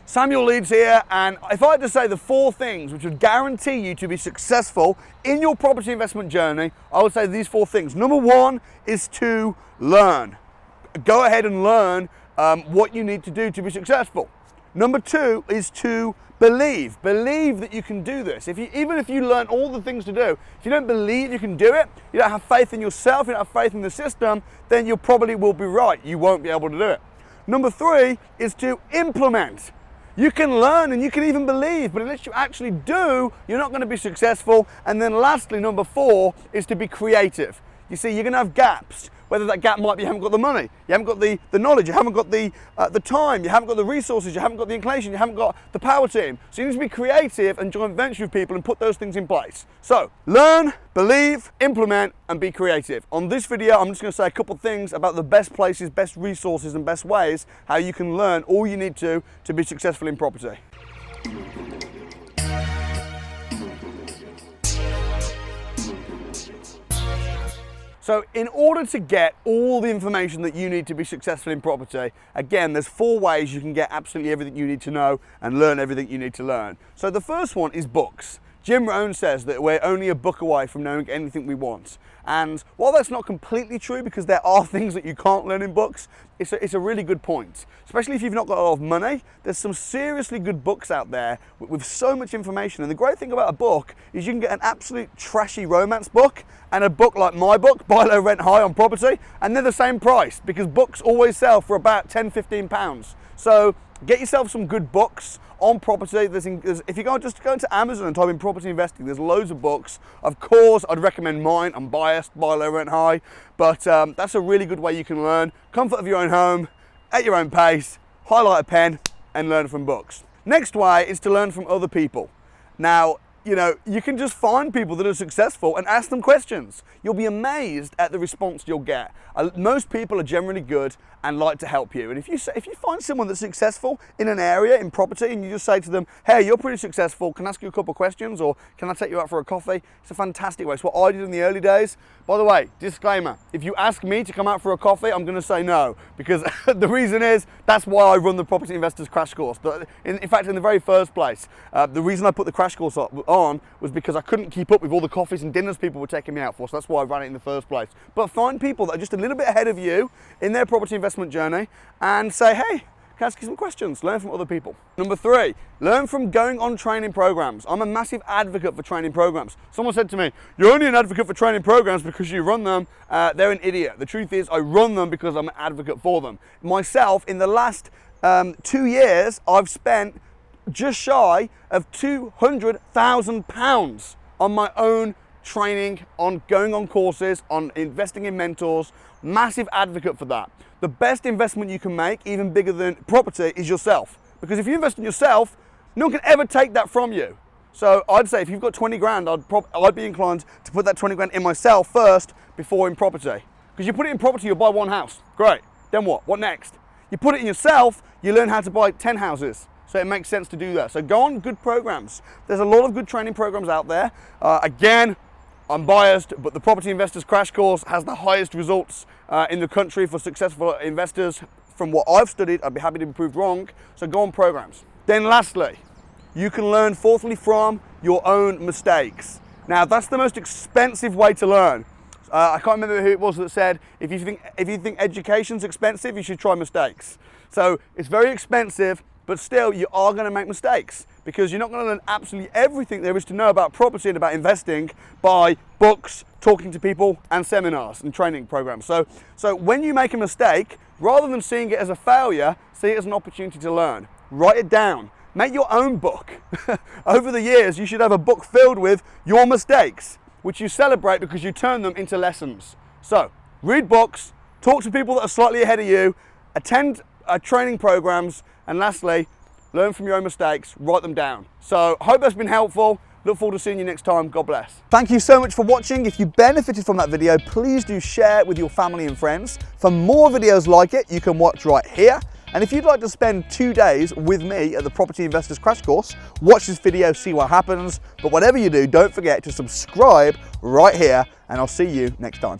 Samuel Leeds here, and if I had to say the 4 things which would guarantee you to be successful in your property investment journey, I would say these 4 things. Number 1 is to learn. Go ahead and learn what you need to do to be successful. Number 2 is to believe. Believe that you can do this. Even if you learn all the things to do, if you don't believe you can do it, you don't have faith in yourself, you don't have faith in the system, then you probably will be right. You won't be able to do it. Number 3 is to implement. You can learn and you can even believe, but unless you actually do, you're not going to be successful. And then lastly, number 4 is to be creative. You see, you're going to have gaps. Whether that gap might be you haven't got the money, you haven't got the knowledge, you haven't got the time, you haven't got the resources, you haven't got the inclination, you haven't got the power team. So you need to be creative and joint venture with people and put those things in place. So learn, believe, implement, and be creative. On this video, I'm just going to say a couple of things about the best places, best resources, and best ways how you can learn all you need to be successful in property. So in order to get all the information that you need to be successful in property, again, there's 4 ways you can get absolutely everything you need to know and learn everything you need to learn. So the first one is books. Jim Rohn says that we're only a book away from knowing anything we want. And while that's not completely true, because there are things that you can't learn in books, it's a really good point. Especially if you've not got a lot of money, there's some seriously good books out there with so much information. And the great thing about a book is you can get an absolute trashy romance book and a book like my book, Buy Low, Rent High on Property, and they're the same price because books always sell for about £10–15. So get yourself some good books on property. If you just go into Amazon and type in property investing, there's loads of books. Of course, I'd recommend mine. I'm biased, Buy Low, Rent High, but that's a really good way you can learn. Comfort of your own home, at your own pace, highlight a pen and learn from books. Next way is to learn from other people. Now, you can just find people that are successful and ask them questions. You'll be amazed at the response you'll get. Most people are generally good and like to help you. And if you find someone that's successful in an area, in property, and you just say to them, hey, you're pretty successful, can I ask you a couple of questions, or can I take you out for a coffee? It's a fantastic way. It's what I did in the early days. By the way, disclaimer, if you ask me to come out for a coffee, I'm going to say no, because the reason is, that's why I run the Property Investors Crash Course. In fact, in the very first place, the reason I put the crash course on was because I couldn't keep up with all the coffees and dinners people were taking me out for, so that's why I ran it in the first place. But find people that are just a little bit ahead of you in their property investment journey and say, hey, can I ask you some questions? Learn from other people. Number 3, learn from going on training programs. I'm a massive advocate for training programs. Someone said to me, you're only an advocate for training programs because you run them. They're an idiot. The truth is I run them because I'm an advocate for them. Myself, in the last 2 years, I've spent just shy of £200,000 on my own training, on going on courses, on investing in mentors. Massive advocate for that. The best investment you can make, even bigger than property, is yourself. Because if you invest in yourself, no one can ever take that from you. So I'd say if you've got 20 grand, I'd be inclined to put that 20 grand in myself first before in property. Because you put it in property, you'll buy 1 house. Great. Then what? What next? You put it in yourself, you learn how to buy 10 houses. So it makes sense to do that. So go on good programs. There's a lot of good training programs out there. Again, I'm biased, but the Property Investors Crash Course has the highest results in the country for successful investors. From what I've studied, I'd be happy to be proved wrong. So go on programs. Then lastly, you can learn fourthly from your own mistakes. Now that's the most expensive way to learn. I can't remember who it was that said, if you think education's expensive, you should try mistakes. So it's very expensive, but still you are going to make mistakes because you're not going to learn absolutely everything there is to know about property and about investing by books, talking to people, and seminars and training programs. So when you make a mistake, rather than seeing it as a failure, see it as an opportunity to learn. Write it down. Make your own book. Over the years, you should have a book filled with your mistakes, which you celebrate because you turn them into lessons. So read books, talk to people that are slightly ahead of you, attend training programs, and lastly, learn from your own mistakes, write them down. So hope that's been helpful. Look forward to seeing you next time. God bless. Thank you so much for watching. If you benefited from that video, please do share it with your family and friends. For more videos like it, you can watch right here. And if you'd like to spend 2 days with me at the Property Investors Crash Course, watch this video, see what happens. But whatever you do, don't forget to subscribe right here, and I'll see you next time.